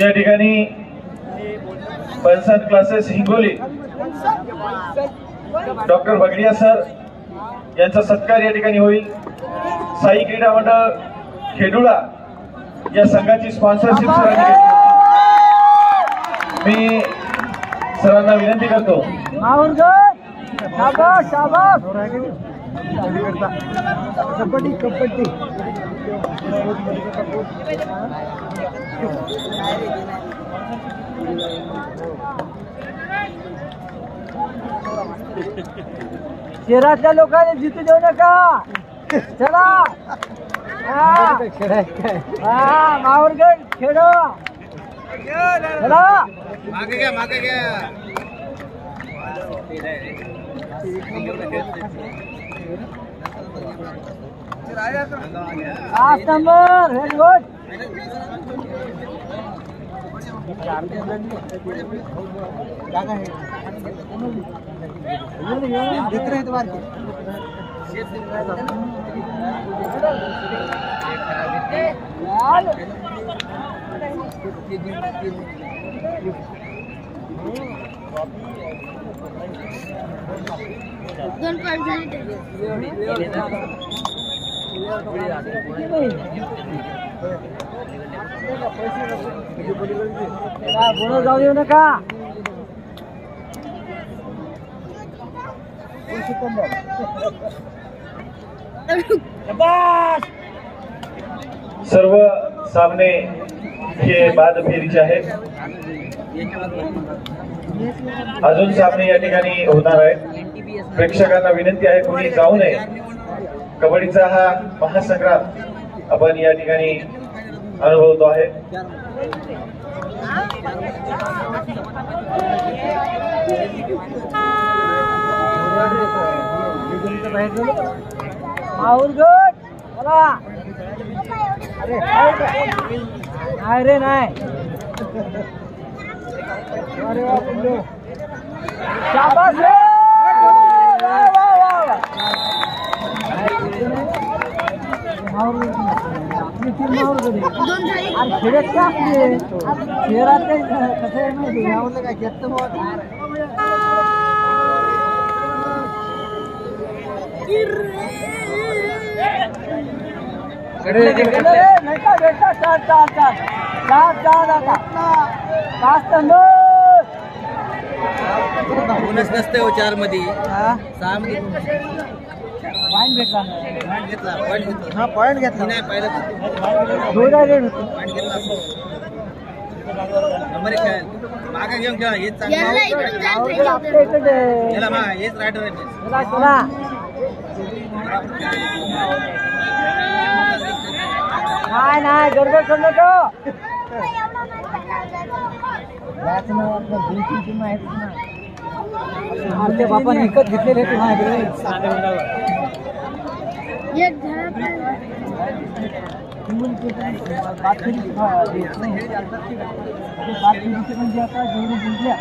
या ठिकाणी Pulsar classes Hingoli doctor Bagdia sir यांचा सत्कार या ठिकाणी होईल। साई क्रीडा मंडळ खेडुळा या संघाची स्पॉन्सरशिप सरांनी घेतली। मी सरांना विनंती करतो कबड्डी कबड्डी शहरातल्या लोकांनी जितू देऊ नका। चला माहूरगड खेळो। चला मागे घ्या मागे घ्या। 5 नंबर व्हेरी गुड। दिख रहे तुम्हारे बोलो जाऊ देऊ नका। सर्व सामने हे बाद फेरीचे आहेत। अजून सामने या ठिकाणी होणार आहेत। प्रेक्षकांना विनंती आहे कोणी जाऊ नये। कबड्डीचा हा महासंग्राम आपण या ठिकाणी अनुभवतो आहे। माहूरगड चला। नाही रे नाही। अरे शाबास रे। आपली टीम माहूरगड आहे। खेळत का आपली शहरात कसं आहे माहिती यावरलं काय घेत बोनस नसते हो 4 मध्ये 6 मध्ये पॉइंट भेटला हा पॉइंट घेतला नाही पाहिलं पॉइंट घेतला नंबर 1 खेळ मागे घेऊन खेळा हेच चांगलं याला मा हेच रायडर आहे चला नाही नाही गडबड करू नको। आमच्या बापाने विकत घेतलेले म्हणजे आता जेवढी जिंकल्या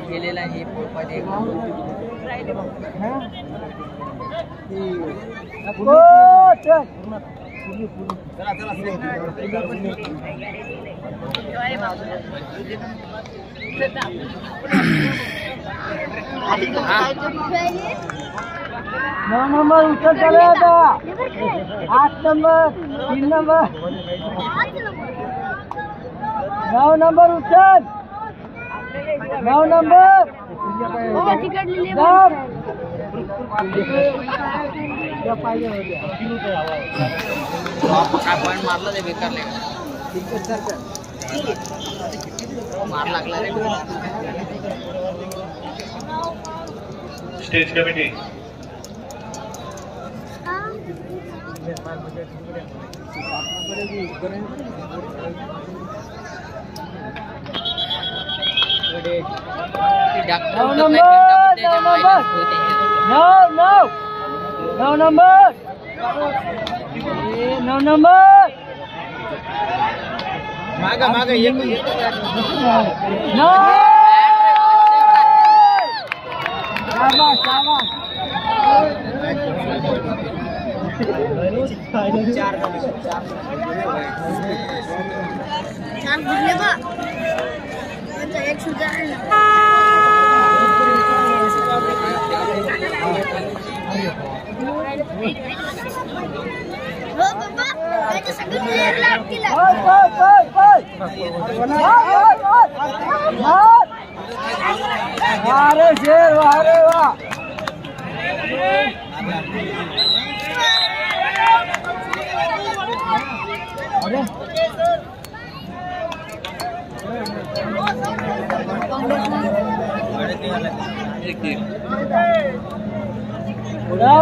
गेलेला आहे पोळपाटी नौ नंबर उतर चले आता 8 नंबर 3 नंबर 9 नंबर उतर 9 नंबर पॉइंट मारला ते बेकार मार लागला रे। स्टेज कमिटी नौ नंबर 9 नंबर मागा मागा एक अरे शेर अरे वाह अरे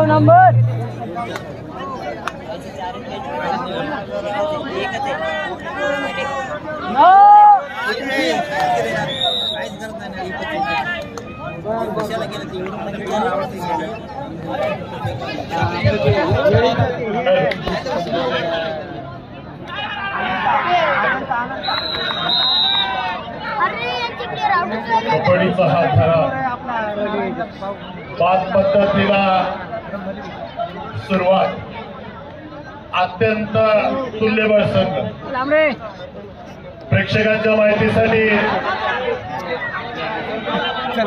नंबर कबड्डीचा हा खरा पाच पद्धतीला सुरुवात अत्यंत तुल्यबळ संघ प्रेक्षकांच्या माहितीसाठी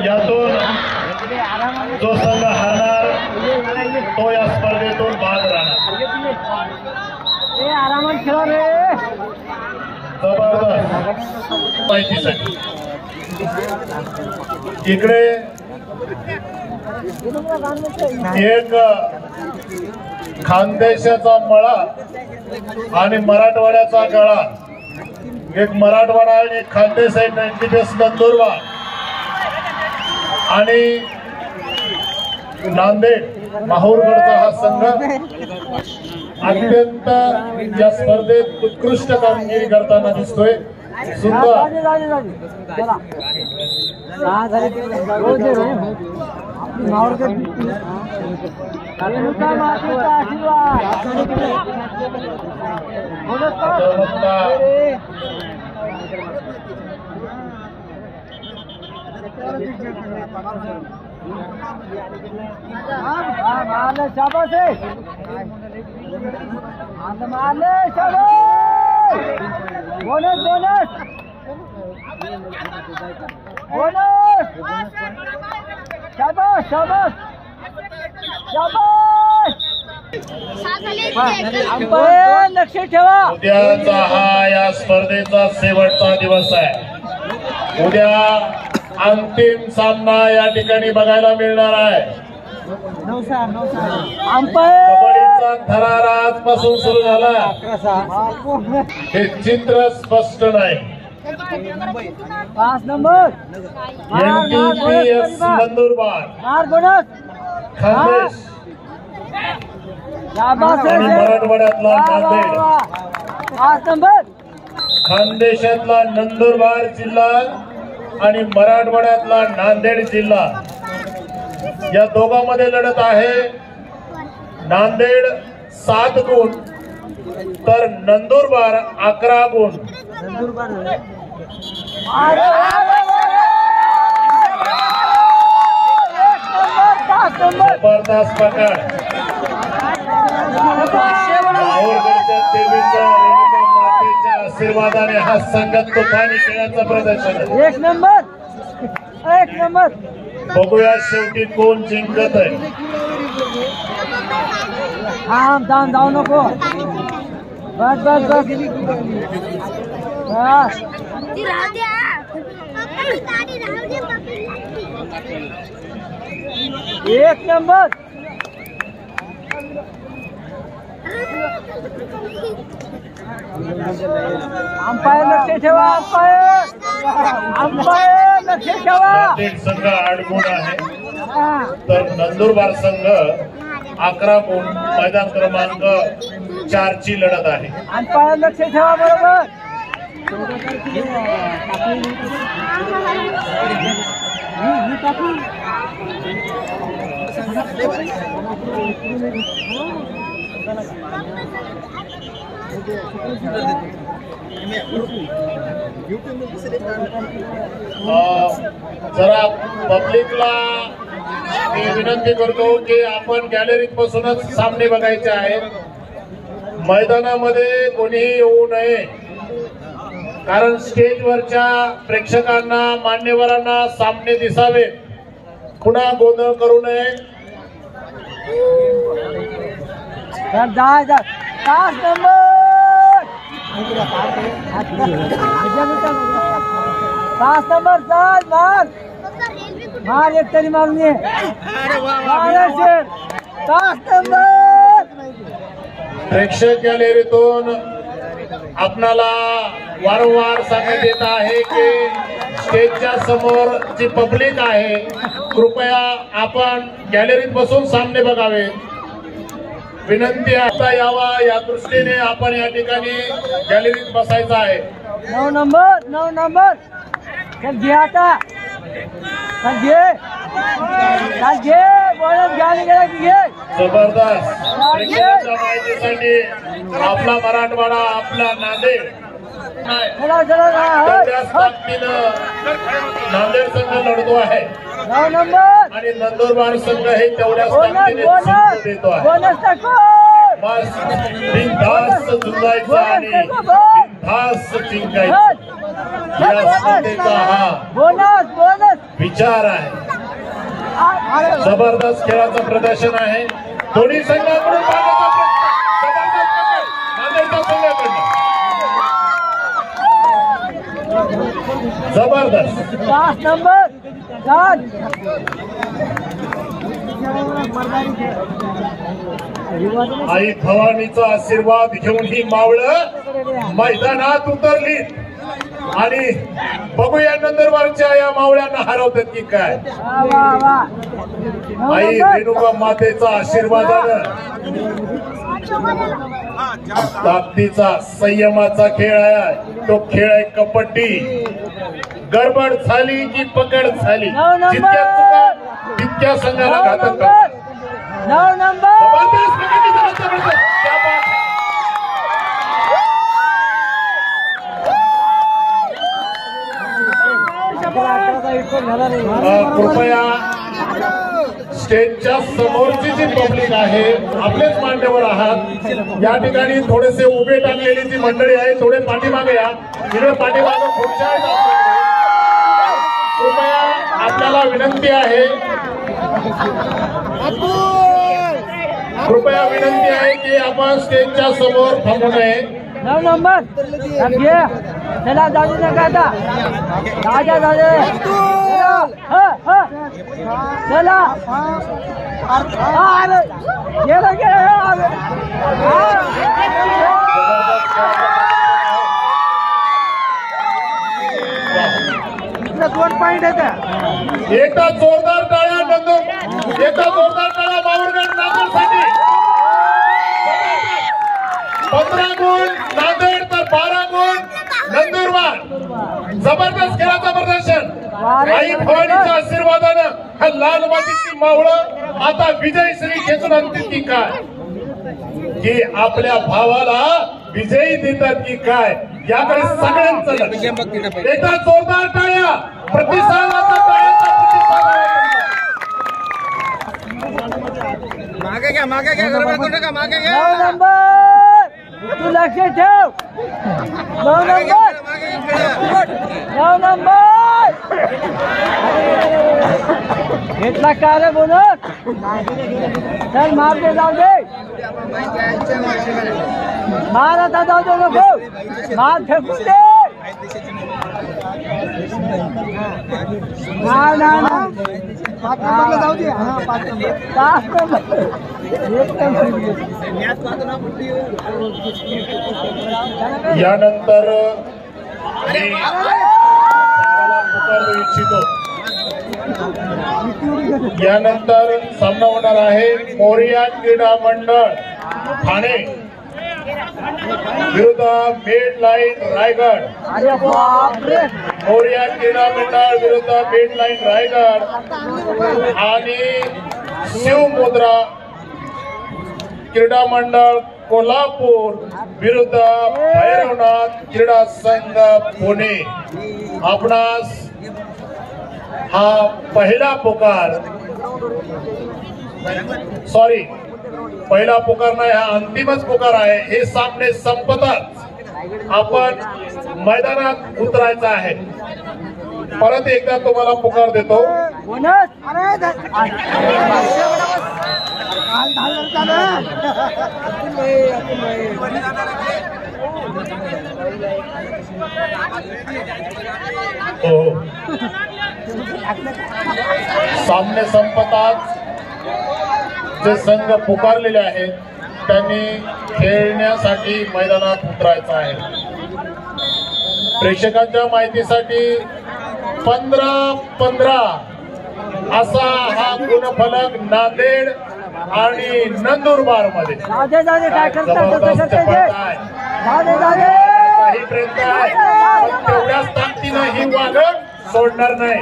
यातून जो संघ हारणार तो या स्पर्धेतून बाद राहणार आरामात खेळा रे जबरदस्त माहितीसाठी इकडे एक खानदेशाचा मळा आणि मराठवाड्याचा गळा एक मराठवाडा आणि एक खानदेश आहे 90 नंदुरबार आणि नांदेड माहूरगडचा हा संघ अत्यंत या स्पर्धेत उत्कृष्ट कामगिरी करताना दिसतोय सुंदर शाबाश बोनस बोनस बोनस शाबाश शाबाश शाबाश लक्ष ठेवा उद्याचा हा या स्पर्धेचा शेवटचा दिवस आहे उद्या अंतिम सामना या ठिकाणी बघायला मिळणार आहे कबड्डीचा थरार आजपासून सुरू झाला हे चित्र स्पष्ट नाही 5 नंबर NTPS नंदुरबार खानदेश आणि मराठवाड्यातला नांदेड 5 नंबर खानदेशातला नंदुरबार जिल्हा आणि मराठवाड्यातला नांदेड जिल्हा या दोघांमध्ये लढत आहे नांदेड 7 गुण तर नंदुरबार 11 गुण जबरदस्त प्रकार माहूरगडच्या देवीच्या रेणुका मातेच्या आशीर्वादाने हा संघ तुफानी खेळाचं प्रदर्शन आहे 1 नंबर 1 नंबर बघूया शेवटी कोण जिंकत आहे थांब जाऊ नको बस बस बस 1 नंबर अंपायर लक्ष ठेवा अंपायर लक्ष ठेवा नांदेड संघ 8 गुण आहे तर नंदुरबार संघ 11 गुण मैदान क्रमांक 4 ची लढत आहे अंपायर लक्ष ठेवा बरोबर जरा पब्लिकला मी विनंती करतो की आपण गॅलरीत बसूनच सामने बघायचे आहेत मैदानामध्ये कोणीही येऊ नये कारण स्टेजवरच्या प्रेक्षकांना मान्यवरांना सामने दिसावे, पुन्हा गोंधळ करू नये. मार एक तरी मारून ये. प्रेक्षक गॅलरीतून आपणाला वारंवार सांगण्यात येत आहे की स्टेजच्या समोर जी पब्लिक आहे, कृपया आपण गॅलरीत बसून सामने बघावे. विनंती आता यावा या दृष्टीने आपण या ठिकाणी गॅलरीत बसायचं आहे. 9 नंबर चल घे आता. चल घे बोलत गाणी गेला की घे. जबरदस्त प्रेक्षकांच्या माहितीसाठी आपला मराठवाडा, आपला नांदेड तेवढ्याच ताकदीनं नांदेड संघ लढतो आहे 9 नंबर आणि नंदुरबार संघ हे तेवढ्याच ताकदीने जिंकून देतो आहे. बिनधास्त झुंजायचं आणि बिनधास्त जिंकायचं या स्पर्धेचा हा बोनस विचार आहे. जबरदस्त खेळाचं प्रदर्शन आहे दोन्ही संघाकडून. नांदेडच्या संघाकडून जबरदस्त 5 नंबर आई भवानीचा आशीर्वाद घेऊन ही मावळं मैदानात उतरली आणि बघूया नंदुरबारच्या या मावळ्यांना हरवतात की काय. आई रेणुका मातेचा आशीर्वादानं ताकदीचा संयमाचा खेळ आहे. तो खेळ आहे कबड्डी. गडबड झाली की पकड झाली, जितक्या चुका तितक्या संघाला घातक. 9 नंबर कृपया स्टेजच्या समोरची जी पब्लिक आहे, आपलेच मान्यवर आहात, या ठिकाणी थोडेसे उभे टाकलेली जी मंडळी आहे थोडे पाठीमागे या. तिकडे पाठीमागे खुर्च्या आहेत. कृपया आपल्याला विनंती आहे, कृपया विनंती आहे की आपण स्टेजच्या समोर थांबू नये. 9 नंबर चला जाऊ नका आता. जाऊ चला दोन पॉइंट आहे. एकदा जोरदार टाळ्या नंदूर, एकदा जोरदार टाळ्या माहूरगड नांदेडसाठी. 15 गुण नांदेड तर 12 गुण नंदुरबार. जबरदस्त खेळाचं प्रदर्शन. आई भवानीच्या आशीर्वादानं हा लाल मातीची मावळं आता विजयश्री खेचून आणतील की काय, की आपल्या भावाला विजयी देतात की काय, याकडे सगळ्यांचं लक्ष. एकदा जोरदार टाळ्या, प्रतिसादाचा टाळ्याचा प्रतिसाद. मागे घ्या गडबड करू नका. मागे घ्या. 9 नंबर तू लक्ष ठेव. 9 नंबर घेतला काय रे बोनस. चल मार दे, जाऊ दे. मार आता, जाऊ दे नको. मार फेकून दे. जाऊ दे. 5 नंबर यानंतर मी पुकारू इच्छितो. यानंतर सामना होणार आहे मोरिया क्रीडा मंडळ ठाणे विरुद्ध बेड लाईन रायगड. मोरिया क्रीडा मंडळ विरुद्ध बेड लाईन रायगड आणि शिवमुद्रा क्रीडा मंडळ कोल्हापूर विरुद्ध भैरवनाथ क्रीडा संघ पुणे. आपणास हा पहिला पुकार, सॉरी पहिला पुकार नाही, हा अंतिमच पुकार आहे. हे सामने संपताच आपण मैदानात उतरायचं आहे. परत एकदा तुम्हाला पुकार देतो. सामने संपताच जे संघ पुकारलेले आहेत त्यांनी खेळण्यासाठी मैदानात उतरायचं आहे. प्रेक्षकांच्या माहितीसाठी 15-15 असा हा गुणफलक नांदेड आणि नंदुरबार मध्ये जबरदस्त आहे. काही प्रयत्न आहे पण तेवढ्याच ताकदीनं ही वाघ सोडणार नाही.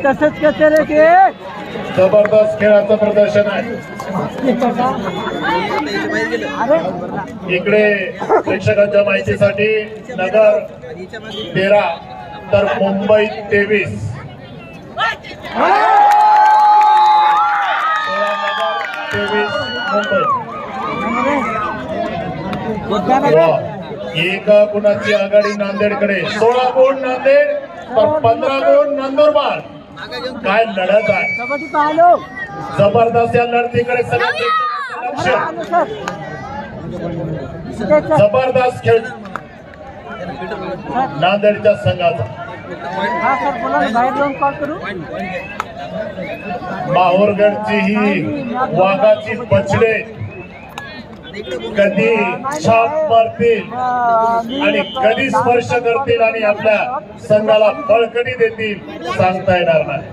तसंच कसं रे ते जबरदस्त खेळाचं प्रदर्शन आहे. इकडे प्रेक्षकांच्या माहितीसाठी नगर 13 तर मुंबई 23. 23 मुंबई. एक गुणाची आघाडी नांदेडकडे. 16 गुण नांदेड तर 15 गुण नंदुरबार. काय लढत आहे. जबरदस्त या लढतीकडे सगळं लक्ष. जबरदस्त खेळ नांदेडच्या संघाचा. माहूरगडची ही वाघाची बछडे कधी छाप मारतील आणि कधी स्पर्श करतील आणि आपल्या संघाला बळकटी देतील सांगता येणार नाही.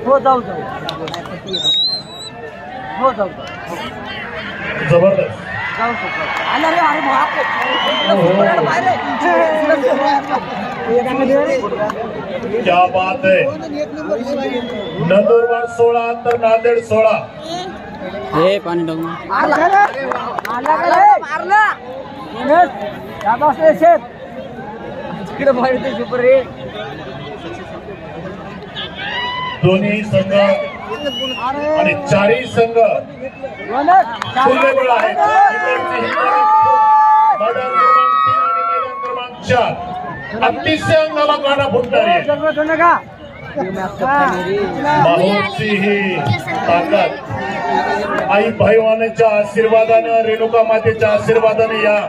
हो जाऊ जबरदस्त. क्या बात है. नंदुरबार 16 तर नांदेड 16. हे पाणी टाकून दोन्ही संघ आणि चारही संघ फुल्लेबळ आहेत. मैदान क्रमांक 3 आणि मैदान क्रमांक 4 अतिशय अंगाला गाडा फुटणारी आहे. माहूरची ही ताकद आई भैवानाच्या आशीर्वादानं, रेणुका मातेच्या आशीर्वादाने या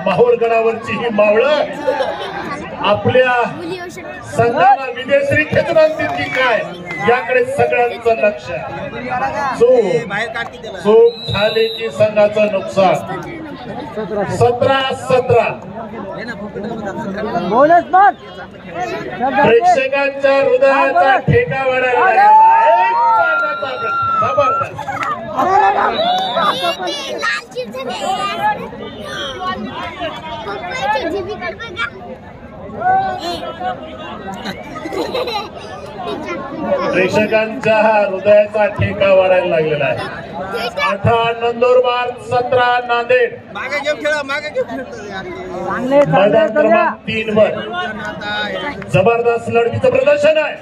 माहूरगडावरची ही मावळं आपल्या संघाला विदेशी खेचून आणतील की काय याकडे सगळ्यांचं लक्ष आहे. चूक झाली की संघाचं नुकसान. 17-17 प्रेक्षकांच्या हृदयाचा ठेका वाढायला जबरदस्त. प्रेक्षकांच्या हृदयाचा ठेका वाढायला लागलेला आहे. 18 नंदुरबार 17 नांदेड. मैदान क्रमांक 3 वर जबरदस्त लढतीचं प्रदर्शन आहे.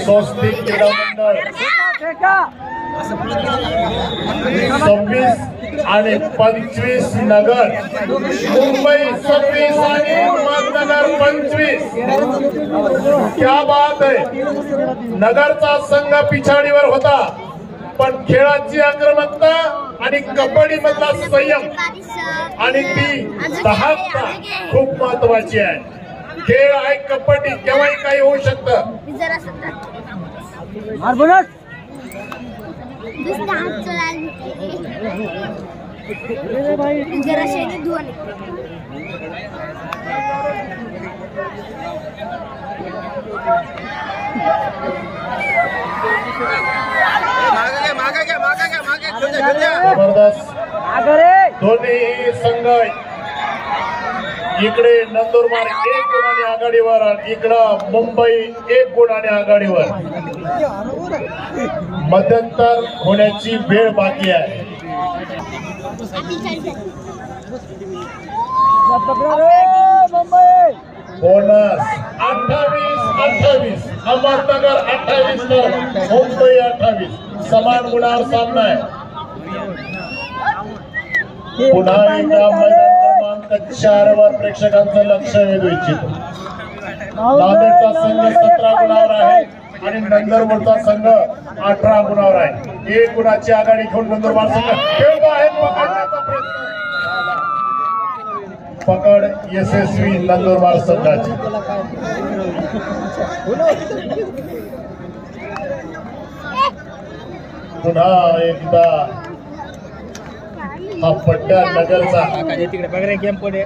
स्वस्तिक क्रीडा मंडळ 26 आणि 25 नगर. मुंबई 26 आणि अहमदनगर 25. क्या बात आहे. नगरचा संघ पिछाडीवर होता पण खेळाची आक्रमकता आणि कबड्डी मधला संयम आणि ती दहाकता खूप महत्वाची आहे. खेळ आहे कबड्डी, केव्हाही काही होऊ शकतं. जबरदस्त दोन्ही संघ इकडे नंदुरबार 1 गुणाने आघाडीवर, इकडं मुंबई 1 गुणाने आघाडीवर. मध्यंतर होण्याची वेळ बाकी आहे. बोनस 28-28, अहमदनगर 28 तर मुंबई 28, समान गुणावर सामना आहे. पुन्हा एकदा मैदान क्रमांक 4 वर प्रेक्षकांचं लक्ष वेधू इच्छितो. नांदेडचा संघ 17 गुणावर आहे आणि नंदुरबारचा संघ 18 गुणावर आहे. 1 गुणाची आघाडी घेऊन नंदुरबार संघ खेळतो आहे. पकडण्याचा प्रयत्न, पकड यशस्वी नंदुरबार संघाची. पुन्हा एकदा हा पट्ट्या नगरचा तिकडे बघ रे गेम पुढे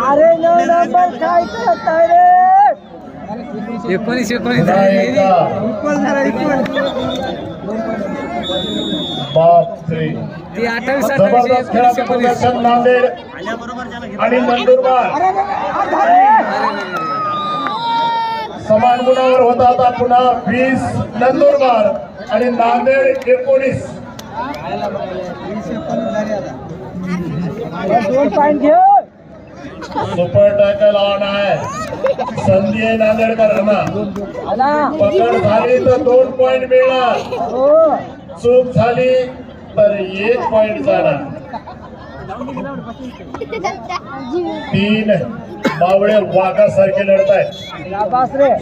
अरे नंबर काय करताय रे 19 बापरे, जबरदस्त खेळाचं प्रदर्शन नांदेड आणि नंदुरबार समान गुणावर होता. आता पुन्हा 20 नंदुरबार आणि नांदेड 19. 2 पॉइंट घे. सुपर टॅकल ऑन आहे. संधी आहे नांदेडकरांना. पकड झाली तर 2 पॉइंट मिळणार, चूक झाली तर 1 पॉइंट जाणार. 3 मावळे वाघासारखे लढत आहेत.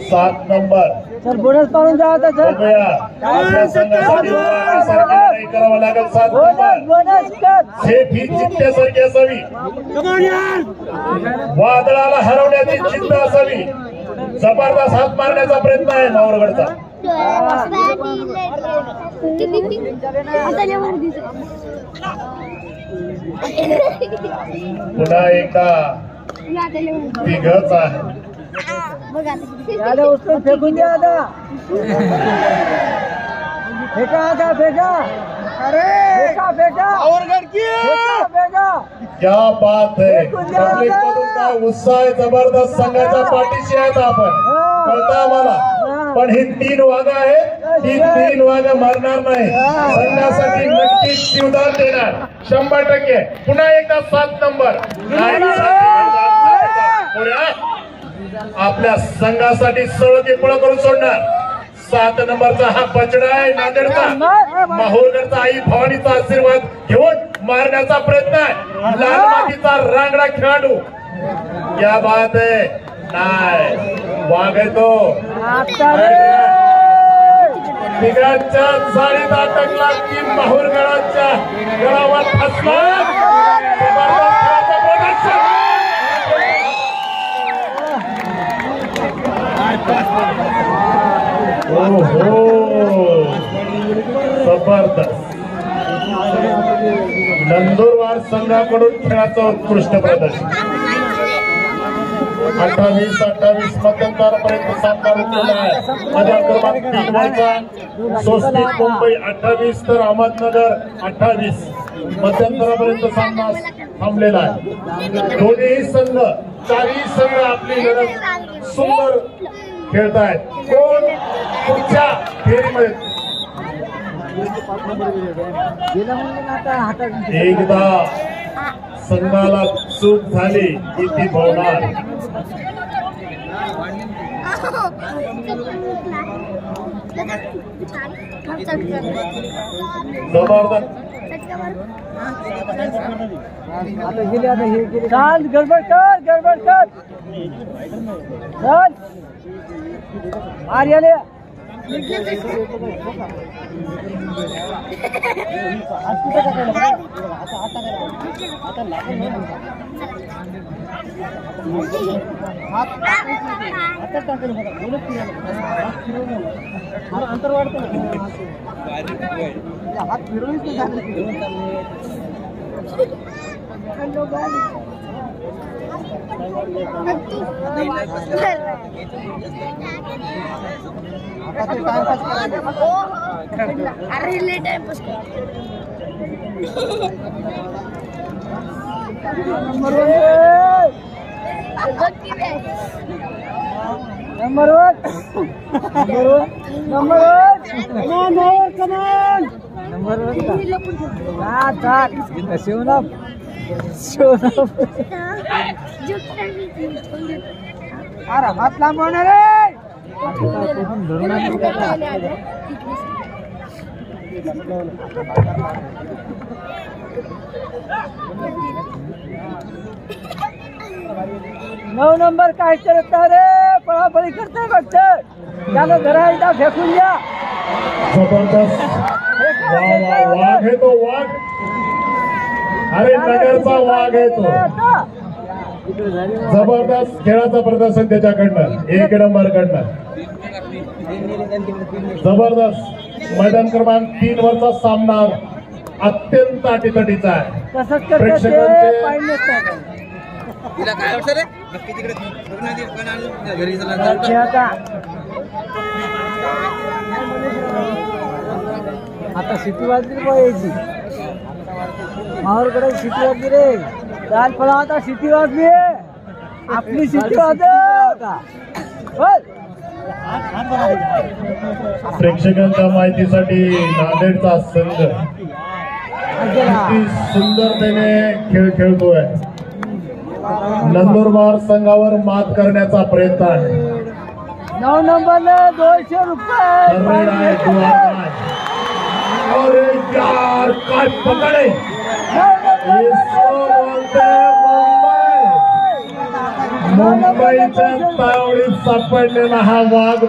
7 नंबर सर बोनस पाहून जा आता सर. बघूया आपल्या संघासाठी वाघासारखी लढाई करावं लागेल. 7 नंबर बोनस कर. सेफ ही जिंकण्यासारखी असावी, वादळाला हरवण्याची जिद्द असावी. जबरदस्त हात मारण्याचा प्रयत्न आहे मावळगडचा. पुन्हा एकदा तिघच आहे. उचलून फेकून द्या आता. फेका आता फेका. फेका फेका फेका. क्या बात है. पब्लिक मधून काय उत्साह आहे. जबरदस्त संघाच्या पाठीशी आहेत आपण, कळतं आम्हाला. पण ही 3 वाघ आहे, ही 3 वाघ मरणार नाही. संघासाठी नक्कीच जीवदान देणार 100%. पुन्हा एकदा 7 नंबर आपल्या संघासाठी सळके पळ करून सोडणार. 7 नंबरचा हा बछडा आहे नांदेडचा. माहूरगडचा आई भवानीचा आशीर्वाद घेऊन मारण्याचा प्रयत्न आहे. लाल मातीचा रांगडा खेळाडू. क्या बात आहे. नाही, वाघ आहे तो. तिघांच्या जाळीत अटकला की माहूरगडाच्या गळावर फसला. जबरदस्त. नंदुरबार संघाकडून खेळाचं उत्कृष्ट प्रदर्शन. 28-28 मध्यंतरापर्यंत सामना रुकलेला आहे. मैदान क्रमांक 3 वरचा स्वस्तिक मुंबई 28 तर अहमदनगर 28 मध्यंतरापर्यंत सामना थांबलेला आहे. दोन्ही संघ, 4ही संघ आपली लढत सुंदर खेळतायत. कोण पुढच्या फेरीमध्ये एकदा संघाला चूक झाली की ती भवणार. जबरदस्त. चाल गडबड कर, गडबड कर. चल मार याले. अंतर वाढतं हात फिरवून अरे लेट आहे नंबर वन शिवनाथ अरे हात लांबवणार रे 9 नंबर काय करत रे पळापळी करते बघत त्याला घरा एकदा फेकून द्या जबरदस्त वाघ आहे तो वाघ अरे नगरचा वाघ आहे तो जबरदस्त खेळाचं प्रदर्शन त्याच्याकडनं 1 नंबर कडनं जबरदस्त मैदान क्रमांक 3 वरचा सामना अत्यंत अटीतटीचा आहे प्रेक्षकांचे तिला काय वाटतं रे नक्की तिकडे घरी आता सिटी वाजली पाहिजे माहूरकडे सिटी वाजली रे चाल पळा आता सिटी वाजली आपली सिटी वाजव प्रेक्षकांच्या माहितीसाठी नांदेडचा संघ किती सुंदरतेने खेळ खेळतोय नंदुरबार संघावर मात करण्याचा प्रयत्न आहे 9 नंबरला 200 रुपये अरे यार काय पकडे मुंबईच्या तावडीत सापडलेला हा वाघ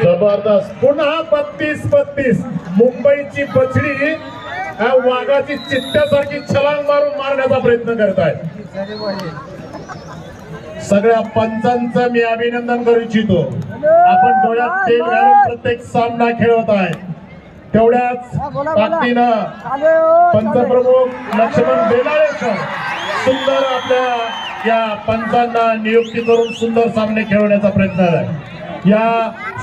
जबरदस्त पुन्हा 32 मुंबईची बछडी ह्या वाघाची चित्त्यासारखी छलांग मारून मारण्याचा प्रयत्न करत आहे सगळ्या पंचांचं मी अभिनंदन करू इच्छितो आपण डोळ्यात तेल घालून प्रत्येक सामना खेळवत आहे तेवढ्याच ताकदीनं पंचप्रमुख लक्ष्मण बेलाळेकर सुंदर आपल्या या पंचांना नियुक्ती करून सुंदर सामने खेळवण्याचा प्रयत्न आहे या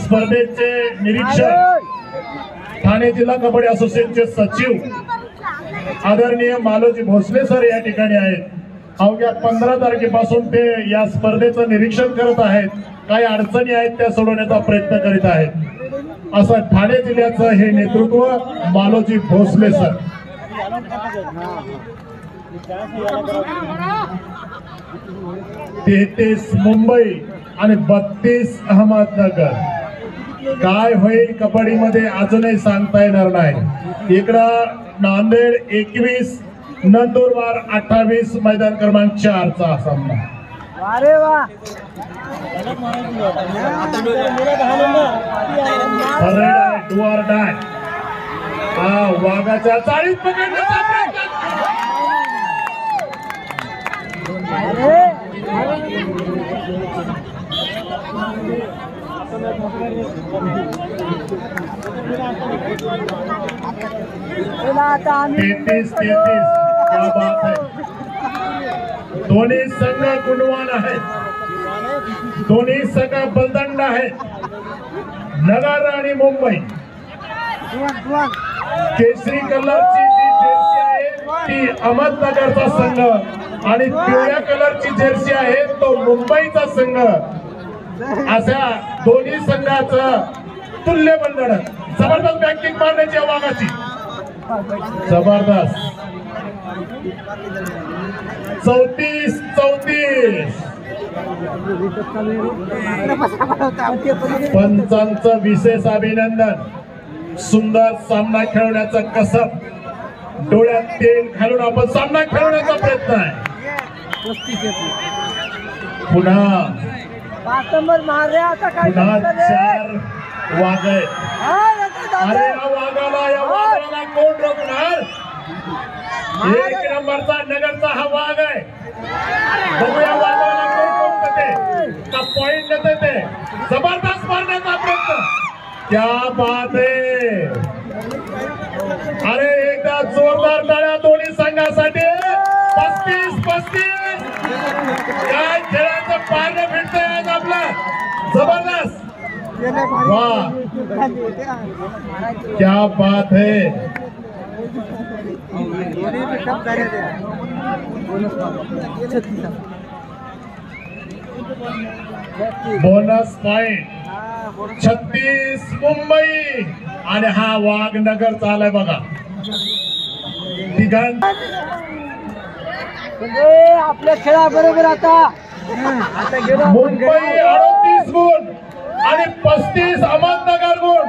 स्पर्धेचे निरीक्षक ठाणे जिल्हा कबड्डी असोसिएशनचे सचिव आदरणीय मालोजी भोसले सर या ठिकाणी आहेत अवघ्या 15 तारखेपासून ते या स्पर्धेचं निरीक्षण करत आहेत काही अडचणी आहेत त्या सोडवण्याचा प्रयत्न करीत आहेत असं ठाणे जिल्ह्याचं हे नेतृत्व मालोजी भोसले सर 33 मुंबई आणि 32 अहमदनगर काय होईल कबड्डीमध्ये अजूनही सांगता येणार नाही इकडं नांदेड 21 नंदुरबार 28 मैदान क्रमांक 4 चा सामना अरे वा वाघाच्या चाळीत पकडण्याचा प्रयत्न क्या बात है दोन्ही संघ गुणवान आहेत दोन्ही संघ बलदंड आहेत नगर आणि मुंबई केसरी कलरची जी जर्सी आहे ती अहमदनगरचा संघ आणि पिवळ्या कलरची जर्सी आहे तो मुंबईचा संघ अशा दोन्ही संघाचं तुल्य बंधन जबरदस्त बॅटिंग मारण्याची वाघाची जबरदस्त 34 पंचांचं विशेष अभिनंदन सुंदर सामना खेळण्याचा कसब डोळ्यात तेल घालून आपण सामना खेळण्याचा प्रयत्न आहे पुन्हा 5 नंबर मारले आता काय पुन्हा 4 वाघ आहेत अरे या वाघाला कोण रोखणार 1 नंबरचा नगरचा हा वाघ आहे बघूया वाघाला कोण रोखते का पॉइंट देते ते जबरदस्त मारण्याचा प्रयत्न क्या बात आहे. अरे एकदा जोरदार टाळ्या दोन्ही संघासाठी. 35-35 काय खेळाचं पारडं फिरतंय आज आपलं. जबरदस्त. वाह क्या बात है. बोनस पॉइंट 36 मुंबई आणि हा वाघनगर चालय बघा. ठिकाण आपल्या खेळाबरोबर आता मुंबई 38 गुण आणि 35 अहमदनगर गुण.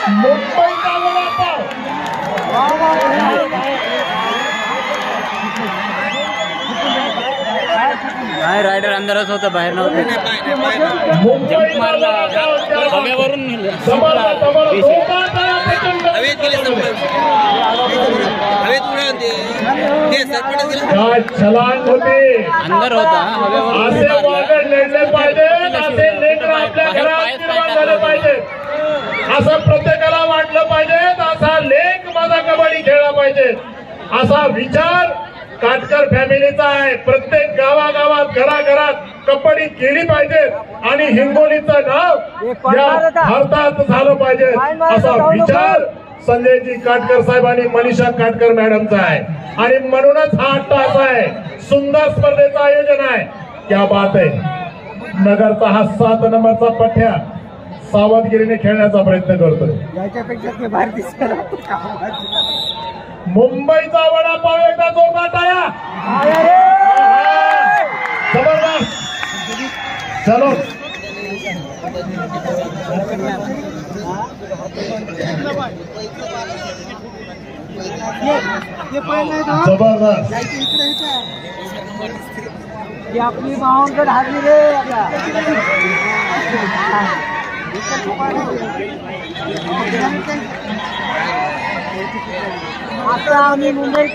मुंबईचा वडापाव. काय रायडर अंधारच होता, बाहेर नव्हतं. मुंबई मारला हव्यावरून हवेत गेले हवेत उडाले ते सरपटच गेले. काय छलांग होते. अंधार होता, हव्यावरून असे वागड लढले पाहिजे. असे लेकर आपल्या घरात निर्माण झाले पाहिजे. असं प्रत्येकाला वाटलं पाहिजे. असा लेख माझा कबड्डी खेळला पाहिजे असा विचार काटकर फॅमिलीचा आहे. प्रत्येक गावागावात घराघरात कबड्डी केली पाहिजे आणि हिंगोलीचं नाव या भारतात झालं पाहिजे असा विचार संजयजी काटकर साहेब आणि मनीषा काटकर मॅडमचा आहे. आणि म्हणूनच हा तास आहे. सुंदर स्पर्धेचं आयोजन आहे. क्या बात आहे. नगरचा हा 7 नंबरचा पठ्या सावधगिरीने खेळण्याचा प्रयत्न करतोय. याच्यापेक्षा बाहेर दिसला. मुंबईचा वडापाव एकदा जोरदार टाळ्या. जबरदस्त. चलो जबरदस्त. आपली मावंकड हारली रे. आता आम्ही मुंबई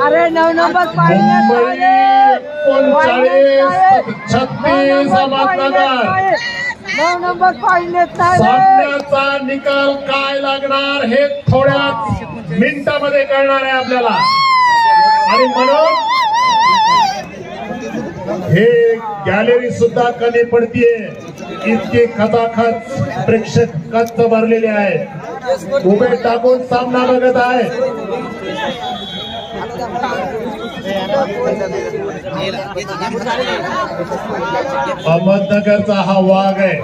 अरे 9 नंबर मुंबई 39-36 अहमदनगर. 9 नंबर पाहिलेत नाही. सामन्याचा निकाल काय लागणार हे थोड्याच मिनिटांमध्ये कळणार आहे आपल्याला. आणि म्हणून हे गॅलरी सुद्धा कमी पडतीये. इतके खचाखच प्रेक्षक भरलेले आहेत. उभे टाकून सामना बघत आहे. अहमदनगरचा हा वाघ आहे.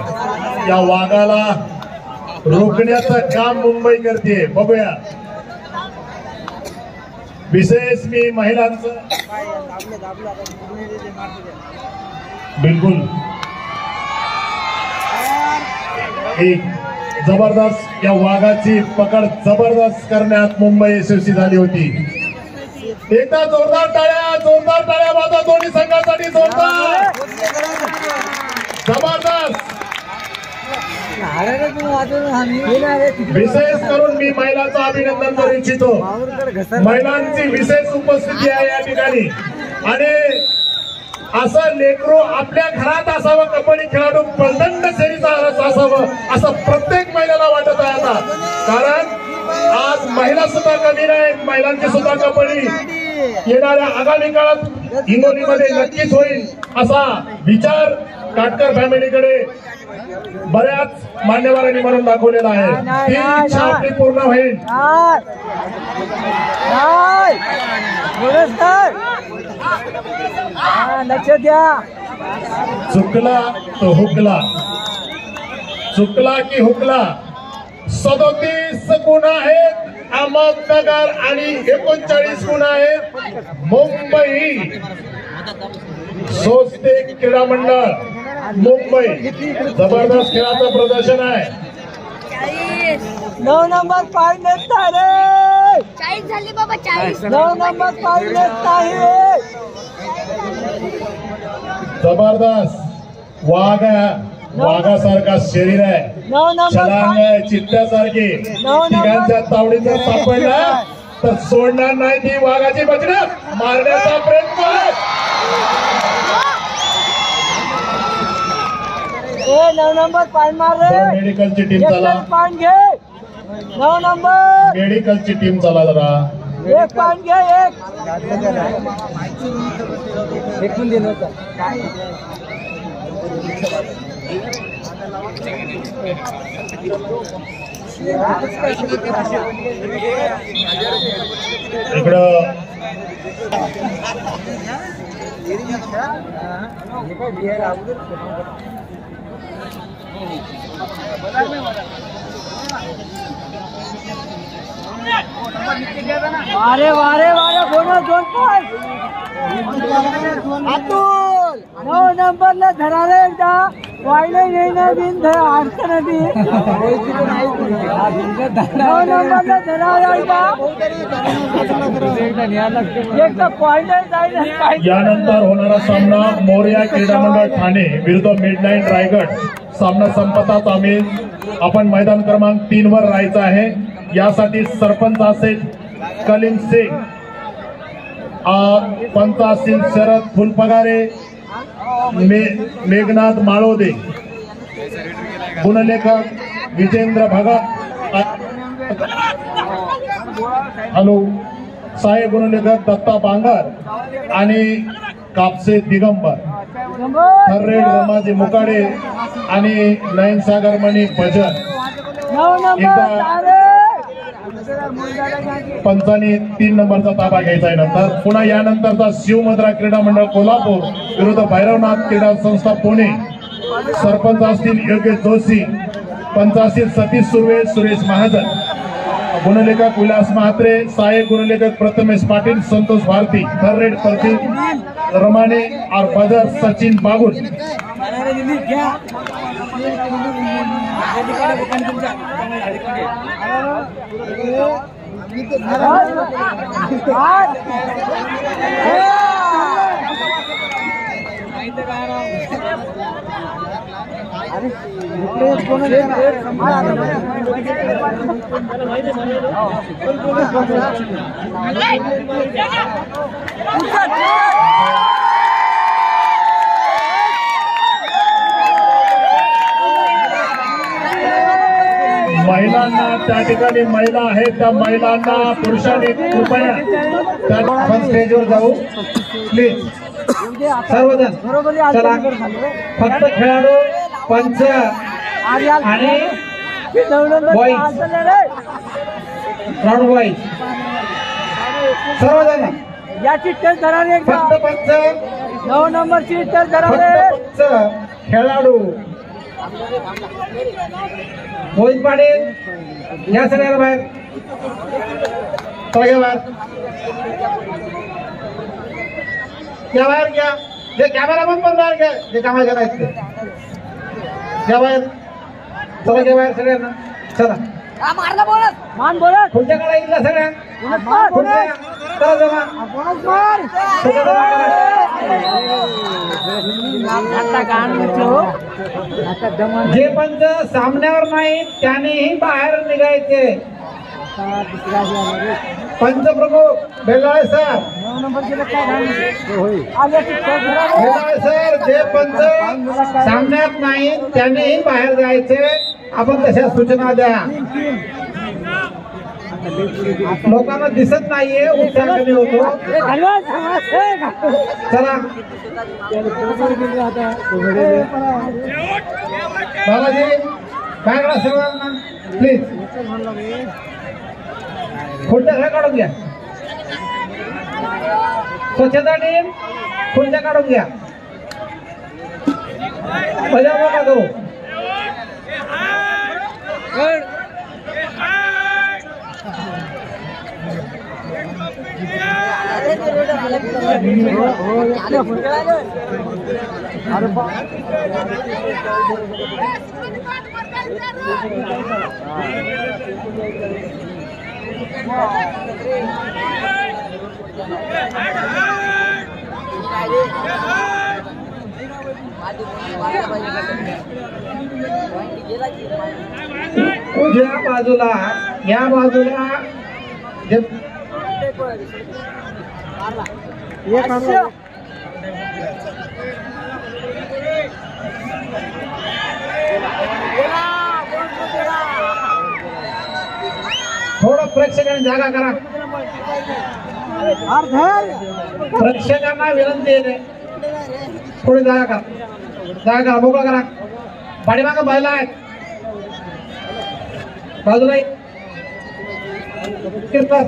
या वाघाला रोखण्याचं काम मुंबई करते. बघूया. विशेष मी महिलांचं बिलकुल एक जबरदस्त या वाघाची पकड जबरदस्त करण्यात मुंबई यशस्वी झाली होती. एकदा जोरदार टाळ्या वाजा दोन्ही संघासाठी. जोरदार जबरदस्त. विशेष करून मी महिलांचं अभिनंदन करू इच्छितो. महिलांची विशेष उपस्थिती आहे या ठिकाणी. आणि असं लेकरू आपल्या घरात असावं. कबड्डी खेळाडू प्रचंड शैलीचा असावं असं प्रत्येक महिलेला वाटत आहे आता. कारण आज महिला सुद्धा कमी नाहीत. महिलांची सुद्धा कबड्डी येणाऱ्या आगामी काळात हिंगोलीमध्ये नक्कीच होईल असा विचार काटकर फॅमिलीकडे बऱ्याच मान्यवरांनी म्हणून दाखवलेला आहे. ती इच्छा आपली पूर्ण होईल. लक्ष द्या. चुकला तो हुकला. चुकला की हुकला. 37 गुण आहेत अहमदनगर आणि 39 गुण आहेत मुंबई. सोस्ते क्रीडा मंडळ मुंबई. जबरदस्त खेळाचं प्रदर्शन आहे. 9 नंबर पाहिलेत रे. 40 झाली बाबा. 40 9 नंबर पाहिलेत नाही. जबरदस्त वाघ आहे. वाघासारखा शरीर आहे. 9 नंबर छलांग आहे चित्त्यासारखी. तिघांच्या तावडीचा सापडला तर सोडणार नाही ती वाघाची बचणं मारण्याचा प्रयत्न आहे. 9 नंबर पान मार रे. मेडिकलची टीम चला. पान घे. 9 नंबर मेडिकलची टीम चला जरा. एक पान घे. एक पण दिलं होतं. इकडं वारे बोनस 2 पॉइंट. अतुल 9 नंबरला धरा रे एकदा. वाईले नाही बिन अडचण बी. 9 नंबरला धरा एकदा. एकदा पॉइंट जाईल. यानंतर होणारा सामना मोरया क्रीडा मंडळ ठाणे विरुद्ध मिडनाईट रायगड. सामना संपताच आपण मैदान क्रमांक 3 वर राहायचं आहे. यासाठी सरपंच असेल कलीम शेख, पंच असतील शरद फुलपगारे, मेघनाथ माळोदे, गुणलेखक विजेंद्र भगत, हॅलो साहेब गुणलेखक दत्ता बांगर आणि कापसे दिगंबर, थर्रेड रमाजी मुकाडे आणि नयन सागर मणी भजन. एकदा पंचांनी 3 नंबरचा ताबा घ्यायचा आहे. नंतर पुन्हा यानंतरचा शिवमद्रा क्रीडा मंडळ कोल्हापूर विरुद्ध भैरवनाथ क्रीडा संस्था पुणे. सरपंच असतील योगेश जोशी, पंच असतील सतीश सुर्वे, सुरेश महाजन, गुणलेखक विलास म्हात्रे, सहाय्यक गुणलेखक प्रथमेश पाटील, संतोष भारती, थर्रेड प्रतीक रमाने और बदर सचिन बागुल. महिलांना त्या ठिकाणी महिला आहेत, त्या महिलांना पुरुषांनी कृपया आपण स्टेजवर जाऊ प्लीज सर्वजण. चला फक्त खेळाडू, पंच आणि बॉईज, राऊंड वाईज सर्वजण या चिठ्ठ्यात धरा रे. फक्त पंच, 9 नंबर चिठ्ठ्यात धरा रे. फक्त पंच, खेळाडू, मोहित पाटील या सगळ्याला बाहेर. चला घ्या बाहेर, घ्या बाहेर, घ्या. जे कॅमेरा पण बाहेर घ्या, जे कामाला करायचं ते घ्या बाहेर. चला घ्या बाहेर सगळ्यांना. चला मान बोलत खुर्च्या काढा इथल्या सगळ्या. खुर्च्या चला जमा. खुर्च्या जमा करा. जे पंच सामन्यावर नाही त्यानेही बाहेर निघायचे. पंच प्रमुख बेलाळे सर, बेलाळे सर, जे पंच सामन्यात नाही त्यानेही बाहेर जायचे. आपण तशा सूचना द्या. लोकांना दिसत नाहीये, उत्साह कमी होतो. चला बाबाजी काय करा सर्वांना प्लीज. खुर्च्या काढून घ्या. स्वच्छता टीम खुर्च्या काढून घ्या. मजा नका करू. उजव्या बाजूला या बाजूला जे थोडं प्रेक्षकांनी जागा करा. प्रेक्षकांना विनंती आहे थोडी जागा करा, मोकळा करा. पाठीमागं बायला आहेत, बाजूला कीर्तन.